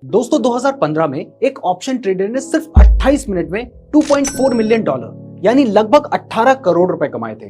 दोस्तों 2015 में एक ऑप्शन ट्रेडर ने सिर्फ 28 मिनट में $2.4 मिलियन यानी लगभग 18 करोड़ रुपए कमाए थे।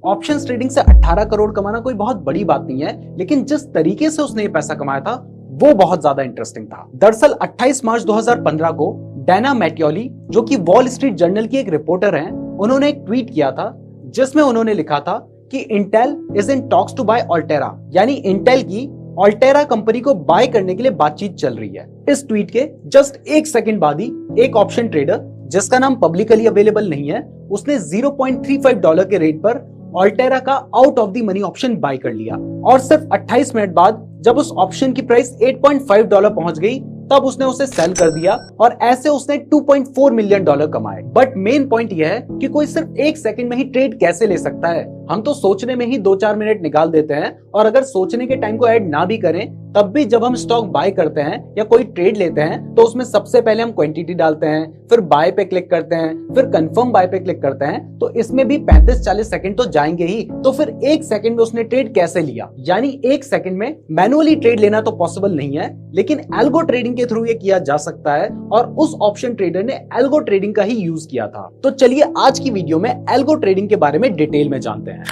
ऑप्शंस ट्रेडिंग से 18 करोड़ कमाना कोई बहुत बड़ी बात नहीं है, लेकिन जिस तरीके से उसने ये पैसा कमाया था वो बहुत ज्यादा इंटरेस्टिंग था। दरअसल 28 मार्च 2015 को डाना मैटियोली, जो कि वॉल स्ट्रीट जर्नल की एक रिपोर्टर हैं, उन्होंने एक ट्वीट किया था जिसमें उन्होंने लिखा था कि Intel is in talks to buy Altera, यानी इंटेल की अल्टेरा कंपनी को बाय करने के लिए बातचीत चल रही है। इस ट्वीट के जस्ट एक सेकंड बाद ही एक ऑप्शन ट्रेडर जिसका नाम पब्लिकली अवेलेबल नहीं है, उसने $0.35 के रेट पर अल्टेरा का out of the money option buy कर लिया और सिर्फ 28 मिनट बाद जब उस ऑप्शन की प्राइस $8.5 पहुंच गई तब उसने उसे सेल कर दिया और ऐसे उसने $2.4 मिलियन कमाए। बट मेन पॉइंट यह है कि कोई सिर्फ एक सेकंड में ही ट्रेड कैसे ले सकता है। हम तो सोचने में ही 2-4 मिनट निकाल देते हैं और अगर सोचने के टाइम को ऐड ना भी करें तब भी जब हम स्टॉक बाय करते हैं या कोई ट्रेड लेते हैं तो उसमें सबसे पहले हम क्वांटिटी डालते हैं, फिर बाय पे क्लिक करते हैं, फिर कंफर्म बाय पे क्लिक करते हैं, तो इसमें भी 35-40 सेकंड तो जाएंगे ही। तो फिर एक सेकंड में उसने ट्रेड कैसे लिया? यानी एक सेकंड में मैनुअली ट्रेड लेना तो पॉसिबल नहीं है, लेकिन एल्गो ट्रेडिंग के थ्रू ये किया जा सकता है और उस ऑप्शन ट्रेडर ने एल्गो ट्रेडिंग का ही यूज किया था। तो चलिए आज की वीडियो में एल्गो ट्रेडिंग के बारे में डिटेल में जानते हैं।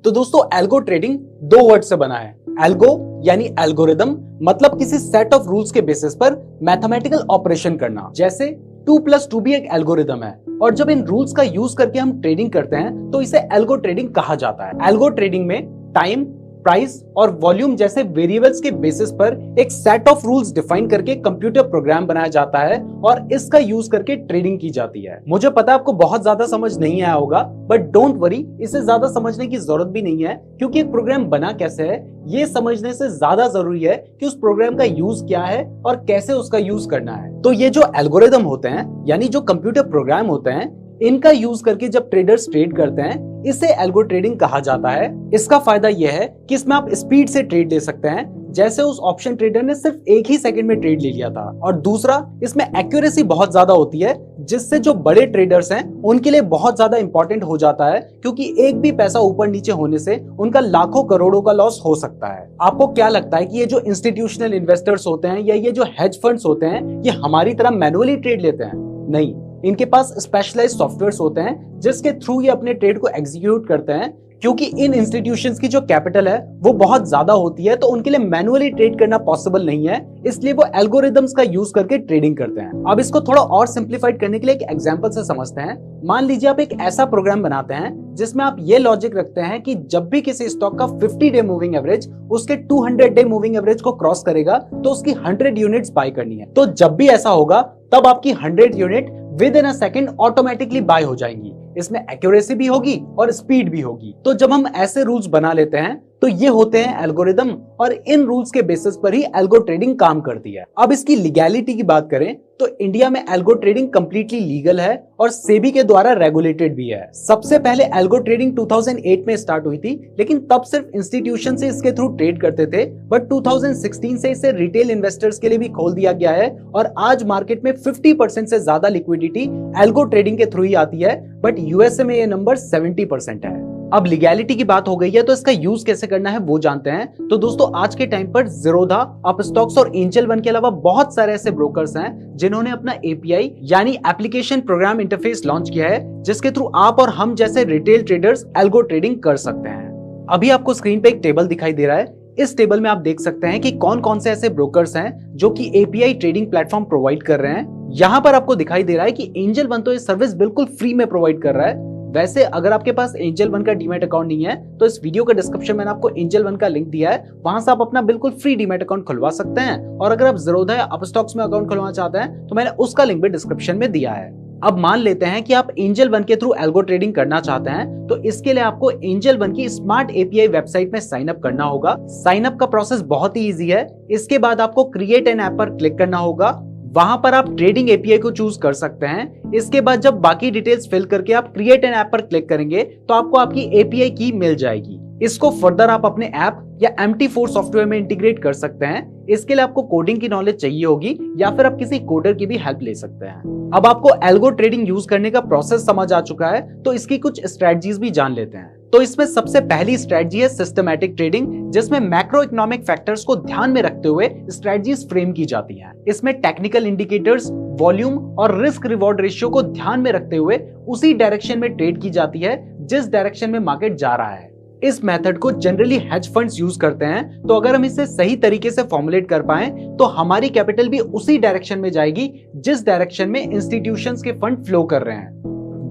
तो दोस्तों एल्गो ट्रेडिंग 2 वर्ड से बना है। एल्गो यानी एल्गोरिदम, मतलब किसी सेट ऑफ रूल्स के बेसिस पर मैथमेटिकल ऑपरेशन करना। जैसे 2+2 भी एक एल्गोरिदम है और जब इन रूल्स का यूज करके हम ट्रेडिंग करते हैं तो इसे एल्गो ट्रेडिंग कहा जाता है। एल्गो ट्रेडिंग में टाइम, प्राइस और वॉल्यूम जैसे वेरिएबल्स के बेसिस पर एक सेट ऑफ रूल्स डिफाइन करके कंप्यूटर प्रोग्राम बनाया जाता है और इसका यूज करके ट्रेडिंग की जाती है। मुझे पता है आपको बहुत ज्यादा समझ नहीं आया होगा, बट डोंट वरी, इसे ज्यादा समझने की जरूरत भी नहीं है, क्योंकि एक प्रोग्राम बना कैसे है ये समझने से ज्यादा जरूरी है कि उस प्रोग्राम का यूज क्या है और कैसे उसका यूज करना है। तो ये जो एल्गोरिदम होते हैं यानी जो कंप्यूटर प्रोग्राम होते हैं, इनका यूज करके जब ट्रेडर्स ट्रेड करते हैं इसे एल्गो ट्रेडिंग कहा जाता है। इसका फायदा यह है कि इसमें आप स्पीड से ट्रेड ले सकते हैं, जैसे उस ऑप्शन ट्रेडर ने सिर्फ एक ही सेकंड में ट्रेड ले लिया था। और दूसरा, इसमें एक्यूरेसी बहुत ज्यादा होती है, जिससे जो बड़े ट्रेडर्स हैं उनके लिए बहुत ज्यादा इंपॉर्टेंट हो जाता है, क्योंकि एक भी पैसा ऊपर नीचे होने से उनका लाखों करोड़ों का लॉस हो सकता है। आपको क्या लगता है कि ये जो इंस्टीट्यूशनल इन्वेस्टर्स होते हैं या ये जो हेज फंड्स होते हैं ये हमारी तरह मैनुअली ट्रेड लेते हैं? नहीं, इनके पास स्पेशलाइज्ड सॉफ्टवेयर्स होते हैं जिसके थ्रू ये अपने ट्रेड को एग्जीक्यूट करते हैं, क्योंकि इन इंस्टीट्यूशंस की जो कैपिटल है वो बहुत ज्यादा होती है, तो उनके लिए मैनुअली ट्रेड करना पॉसिबल नहीं है, इसलिए वो एल्गोरिदम्स का यूज करके ट्रेडिंग करते हैं। अब इसको थोड़ा और सिंप्लीफाइड करने के लिए एक एग्जांपल से समझते हैं। मान लीजिए आप एक ऐसा प्रोग्राम बनाते हैं जिसमें आप ये लॉजिक रखते हैं कि जब भी किसी स्टॉक का 50 डे मूविंग एवरेज उसके 200 डे मूविंग एवरेज को क्रॉस करेगा तो उसकी 100 यूनिट्स बाय करनी है। तो जब भी ऐसा होगा तब आपकी 100 unit with in a second automatically bye हो जाएंगी। इसमें एक्यूरेसी भी होगी और स्पीड भी होगी। तो जब हम ऐसे रूल्स बना लेते हैं तो ये होते हैं एल्गोरिदम, और इन रूल्स के बेसिस पर ही एल्गो ट्रेडिंग काम करती है। अब इसकी लीगैलिटी की बात करें तो इंडिया में एल्गो ट्रेडिंग कंप्लीटली लीगल है और सेबी के द्वारा रेगुलेटेड भी है। सबसे पहले एल्गो ट्रेडिंग 2008 में स्टार्ट हुई थी, लेकिन तब सिर्फ इंस्टीट्यूशन से इसके थ्रू ट्रेड करते थे, बट 2016 से इसे रिटेल इन्वेस्टर्स के लिए भी खोल दिया गया है और आज मार्केट में 50% से ज्यादा लिक्विडिटी एल्गो ट्रेडिंग के थ्रू ही आती है, बट यूएसए में ये नंबर 70% है। अब लीगैलिटी की बात हो गई है तो इसका यूज कैसे करना है वो जानते हैं। तो दोस्तों आज के टाइम पर ज़ीरोधा, अपस्टॉक्स और एंजल वन के अलावा बहुत सारे ऐसे ब्रोकर्स हैं जिन्होंने अपना एपीआई यानी एप्लीकेशन प्रोग्राम इंटरफेस लॉन्च किया है, जिसके थ्रू आप और हम जैसे रिटेल ट्रेडर्स एल्गो ट्रेडिंग कर सकते हैं। अभी आपको स्क्रीन पे एक टेबल दिखाई दे रहा है। इस टेबल में आप देख सकते हैं कि कौन कौन से ऐसे ब्रोकर्स हैं जो कि एपीआई ट्रेडिंग प्लेटफॉर्म प्रोवाइड कर रहे हैं। यहाँ पर आपको दिखाई दे रहा है कि एंजल वन तो ये सर्विस बिल्कुल फ्री में प्रोवाइड कर रहा है। वैसे अगर आपके पास एंजल वन का डीमैट अकाउंट नहीं है तो इस वीडियो के डिस्क्रिप्शन में आपको एंजल वन का लिंक दिया है, वहां से आप अपना बिल्कुल फ्री डीमैट अकाउंट खुलवा सकते हैं। और अगर आप ज़ीरोधा या अपस्टॉक्स में अकाउंट खुलवाना चाहते हैं तो मैंने उसका लिंक भी डिस्क्रिप्शन में दिया है। अब मान लेते हैं कि आप एंजल वन के थ्रू एल्गो ट्रेडिंग करना चाहते हैं, तो इसके लिए आपको एंजल वन की स्मार्ट एपीआई वेबसाइट में साइन अप करना होगा। साइन अप का प्रोसेस बहुत ही इजी है। इसके बाद आपको क्रिएट एन ऐप पर क्लिक करना होगा, वहां पर आप ट्रेडिंग एपीआई को चूज कर सकते हैं। इसके बाद जब बाकी डिटेल्स फिल करके आप क्रिएट एन ऐप पर क्लिक करेंगे तो आपको आपकी एपीआई की मिल जाएगी। इसको फर्दर आप अपने ऐप या MT4 सॉफ्टवेयर में इंटीग्रेट कर सकते हैं। इसके लिए आपको कोडिंग की नॉलेज चाहिए होगी या फिर आप किसी कोडर की भी हेल्प ले सकते हैं। अब आपको एल्गो ट्रेडिंग यूज करने का प्रोसेस समझ आ चुका है, तो इसकी कुछ स्ट्रेटजीज भी जान लेते हैं। तो इसमें सबसे पहली स्ट्रेटजी है सिस्टमैटिक ट्रेडिंग, जिसमें मैक्रो इकोनॉमिक फैक्टर्स को ध्यान में रखते हुए स्ट्रेटजीज फ्रेम की जाती हैं। इसमें टेक्निकल इंडिकेटर्स, वॉल्यूम और रिस्क रिवॉर्ड रेशियो को ध्यान में रखते हुए उसी डायरेक्शन में ट्रेड की जाती है जिस डायरेक्शन में मार्केट जा रहा है। इस मेथड को जनरली हेज फंड्स यूज करते हैं, तो अगर हम इसे सही तरीके से फॉर्मुलेट कर पाए तो हमारी कैपिटल भी उसी डायरेक्शन में जाएगी जिस डायरेक्शन में इंस्टीट्यूशंस के फंड फ्लो कर रहे हैं,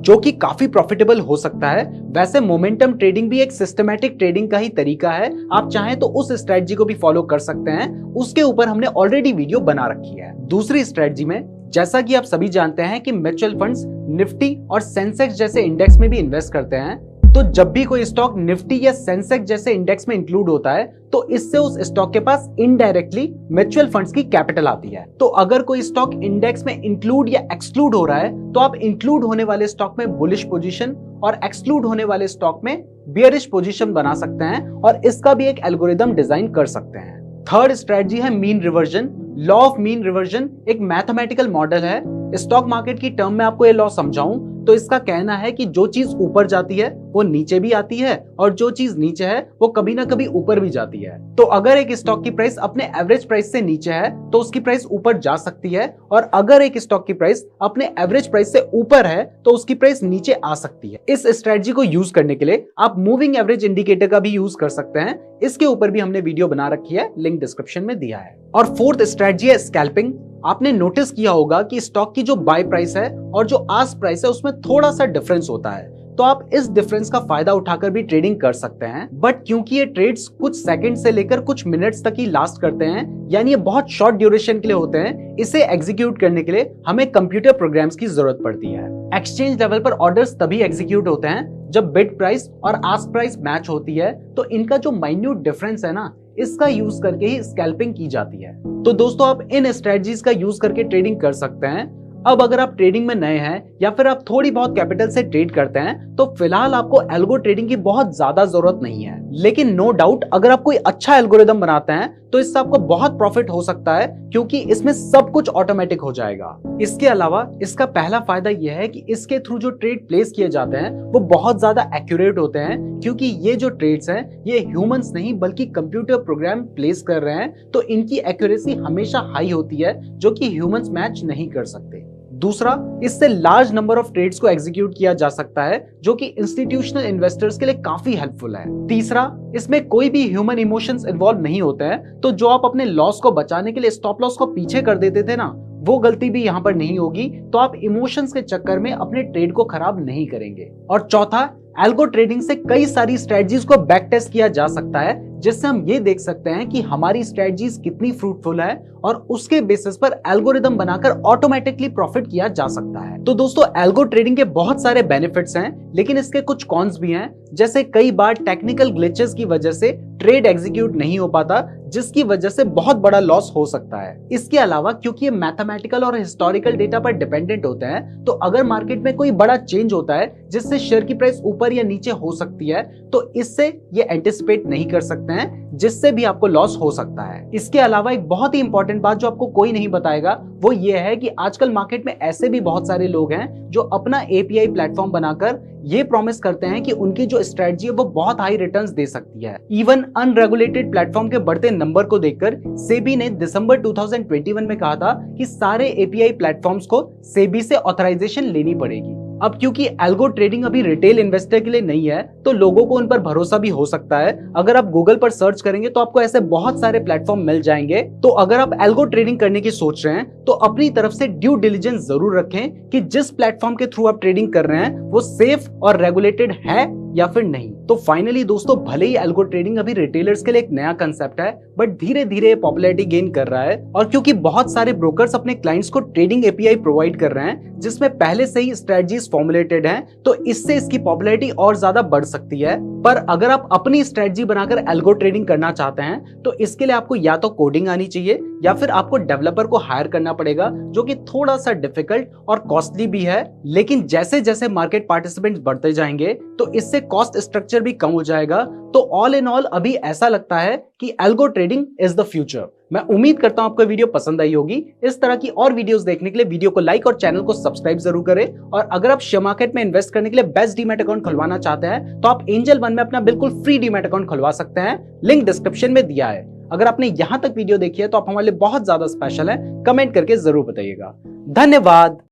जो कि काफी प्रॉफिटेबल हो सकता है। वैसे मोमेंटम ट्रेडिंग भी एक सिस्टमैटिक ट्रेडिंग का ही तरीका है, आप चाहें तो उस स्ट्रेटजी को भी फॉलो कर सकते हैं, उसके ऊपर हमने ऑलरेडी वीडियो बना रखी है। दूसरी स्ट्रेटजी में, जैसा कि आप सभी जानते हैं कि म्यूचुअल फंड्स निफ्टी और सेंसेक्स जैसे इंडेक्स में भी इन्वेस्ट करते हैं, तो जब भी कोई स्टॉक निफ्टी या सेंसेक्स जैसे इंडेक्स में इंक्लूड होता है तो इससे उस स्टॉक के पास इनडायरेक्टली म्यूचुअल फंड्स की कैपिटल आती है। तो अगर कोई स्टॉक इंडेक्स में इंक्लूड या एक्सक्लूड हो रहा है तो आप इंक्लूड होने वाले स्टॉक में बुलिश पोजीशन और एक्सक्लूड होने वाले स्टॉक में बियरिश पोजीशन बना सकते हैं और इसका भी एक एल्गोरिदम डिजाइन कर सकते हैं। थर्ड स्ट्रेटजी है mean reversion. Law of mean reversion एक मैथमेटिकल मॉडल है। स्टॉक मार्केट की टर्म में आपको ये लॉ समझाऊं तो इसका कहना है कि जो चीज ऊपर जाती है वो नीचे भी आती है और जो चीज नीचे है वो कभी ना कभी ऊपर भी जाती है। तो अगर एक स्टॉक की प्राइस अपने एवरेज प्राइस से नीचे है तो उसकी प्राइस ऊपर जा सकती है, और अगर एक स्टॉक की प्राइस अपने एवरेज प्राइस से ऊपर है तो उसकी प्राइस नीचे आ सकती है। इस स्ट्रेटजी को यूज करने के लिए आप मूविंग एवरेज इंडिकेटर का भी यूज कर सकते हैं, इसके ऊपर भी हमने वीडियो बना रखी है, लिंक डिस्क्रिप्शन में दिया है। और फोर्थ स्ट्रेटजी है स्कैल्पिंग। आपने नोटिस किया होगा कि स्टॉक की जो बाय प्राइस है और जो आस्क प्राइस है उसमें थोड़ा सा डिफरेंस होता है, तो आप इस डिफरेंस का फायदा उठाकर भी ट्रेडिंग कर सकते हैं। बट क्योंकि ये ट्रेड्स कुछ सेकंड से लेकर कुछ मिनट्स तक ही लास्ट करते हैं, यानी ये बहुत शॉर्ट ड्यूरेशन के लिए होते हैं, इसे एग्जीक्यूट करने के लिए हमें कंप्यूटर प्रोग्राम्स की जरूरत पड़ती है। एक्सचेंज लेवल पर ऑर्डर्स तभी एग्जीक्यूट होते हैं जब बिड प्राइस और आस्क प्राइस मैच होती है, तो इनका जो माइन्यूट डिफरेंस है ना, इसका यूज करके ही स्कैल्पिंग की जाती है। तो दोस्तों आप इन स्ट्रेटजीज का यूज करके ट्रेडिंग कर सकते हैं। अब अगर आप ट्रेडिंग में नए हैं या फिर आप थोड़ी बहुत कैपिटल से ट्रेड करते हैं तो फिलहाल आपको एल्गो ट्रेडिंग की बहुत ज्यादा जरूरत नहीं है, लेकिन नो डाउट अगर आप कोई अच्छा एल्गोरिदम बनाते हैं तो इससे आपको बहुत प्रॉफिट हो सकता है, क्योंकि इसमें सब कुछ ऑटोमेटिक हो जाएगा। इसके अलावा इसका पहला फायदा यह है कि इसके थ्रू जो ट्रेड प्लेस किए जाते हैं वो बहुत ज्यादा एक्यूरेट होते हैं, क्योंकि ये जो ट्रेड्स हैं ये ह्यूमंस नहीं बल्कि कंप्यूटर प्रोग्राम प्लेस कर रहे हैं, तो इनकी एक्यूरेसी हमेशा हाई होती है जो कि ह्यूमंस मैच नहीं कर सकते। दूसरा, इससे लार्ज नंबर ऑफ ट्रेड्स को एग्जीक्यूट किया जा सकता है, जो कि इंस्टीट्यूशनल इन्वेस्टर्स के लिए काफी हेल्पफुल है। तीसरा, इसमें कोई भी ह्यूमन इमोशंस इन्वॉल्व नहीं होते हैं, तो जो आप अपने लॉस को बचाने के लिए स्टॉप लॉस को पीछे कर देते थे ना, वो गलती भी यहाँ पर नहीं होगी, तो आप इमोशंस के चक्कर में अपने ट्रेड को खराब नहीं करेंगे। और चौथा, एल्गो ट्रेडिंग से कई सारी स्ट्रेटजीज को बैक टेस्ट किया जा सकता है, जिससे हम ये देख सकते हैं कि हमारी स्ट्रेटजीज कितनी फ्रूटफुल है और उसके बेसिस पर एल्गोरिदम बनाकर ऑटोमेटिकली प्रॉफिट किया जा सकता है। तो दोस्तों एल्गो ट्रेडिंग के बहुत सारे बेनिफिट्स हैं, लेकिन इसके कुछ कॉन्स भी हैं, जैसे कई बार टेक्निकल ग्लिचेस की वजह से ट्रेड एग्जीक्यूट नहीं हो पाता, जिसकी वजह से बहुत बड़ा लॉस हो सकता है। इसके अलावा क्योंकि ये मैथमेटिकल और हिस्टोरिकल डेटा पर डिपेंडेंट होते हैं, तो अगर मार्केट में कोई बड़ा चेंज होता है जिससे शेयर की प्राइस ऊपर या नीचे हो सकती है, तो इससे ये एंटिसिपेट नहीं कर सकते हैं, जिससे भी आपको लॉस हो सकता है। इसके अलावा एक बहुत ही इंपॉर्टेंट बात जो आपको कोई नहीं बताएगा वो ये है कि आजकल मार्केट में ऐसे भी बहुत सारे लोग हैं जो अपना एपीआई प्लेटफॉर्म बनाकर ये प्रॉमिस करते हैं कि उनकी जो स्ट्रेटजी है वो बहुत हाई रिटर्न्स दे सकती है। इवन अनरेगुलेटेड प्लेटफॉर्म के बढ़ते नंबर को देखकर सेबी ने दिसंबर 2021 में कहा था कि सारे एपीआई प्लेटफॉर्म्स को सेबी से ऑथराइजेशन लेनी पड़ेगी। अब क्योंकि एल्गो ट्रेडिंग अभी रिटेल इन्वेस्टर के लिए नहीं है, तो लोगों को उन पर भरोसा भी हो सकता है। अगर आप गूगल पर सर्च करेंगे तो आपको ऐसे बहुत सारे प्लेटफॉर्म मिल जाएंगे। तो अगर आप एल्गो ट्रेडिंग करने की सोच रहे हैं तो अपनी तरफ से ड्यू डिलिजेंस जरूर रखें कि जिस प्लेटफॉर्म के थ्रू आप ट्रेडिंग कर रहे हैं वो सेफ और रेगुलेटेड है या फिर नहीं। तो फाइनली दोस्तों, भले ही एल्गो ट्रेडिंग अभी रिटेलर्स के लिए एक नया कंसेप्ट है, बट धीरे धीरे पॉपुलैरिटी गेन कर रहा है, और क्योंकि बहुत सारे ब्रोकर्स अपने क्लाइंट्स को ट्रेडिंग एपीआई प्रोवाइड कर रहे हैं जिसमें पहले से ही स्ट्रेटजीज फॉर्मुलेटेड हैं, तो इससे इसकी पॉपुलैरिटी और ज्यादा बढ़ सकती है। पर अगर आप अपनी स्ट्रेटजी बनाकर एल्गो ट्रेडिंग करना चाहते हैं तो इसके लिए आपको या तो कोडिंग आनी चाहिए या फिर आपको डेवलपर को हायर करना पड़ेगा, जो कि थोड़ा सा डिफिकल्ट और कॉस्टली भी है। लेकिन जैसे जैसे मार्केट पार्टिसिपेंट्स बढ़ते जाएंगे तो इससे कॉस्ट स्ट्रक्चर भी कम हो जाएगा। तो ऑल इन ऑल अभी ऐसा लगता है कि algo trading is the future. मैं उम्मीद करता हूं आपको वीडियो पसंद आई होगी। इस तरह की और वीडियोस देखने के लिए वीडियो को लाइक और चैनल को सब्सक्राइब जरूर करें। और अगर आप शेयर मार्केट में इन्वेस्ट करने के लिए बेस्ट डीमैट अकाउंट खुलवाना चाहते हैं तो आप एंजल वन में अपना बिल्कुल फ्री डीमैट अकाउंट खुलवा सकते हैं। लिंक डिस्क्रिप्शन में दिया है। अगर आपने यहां तक वीडियो देखी है तो आप हमारे लिए बहुत ज्यादा स्पेशल है। कमेंट करके जरूर बताइएगा। धन्यवाद।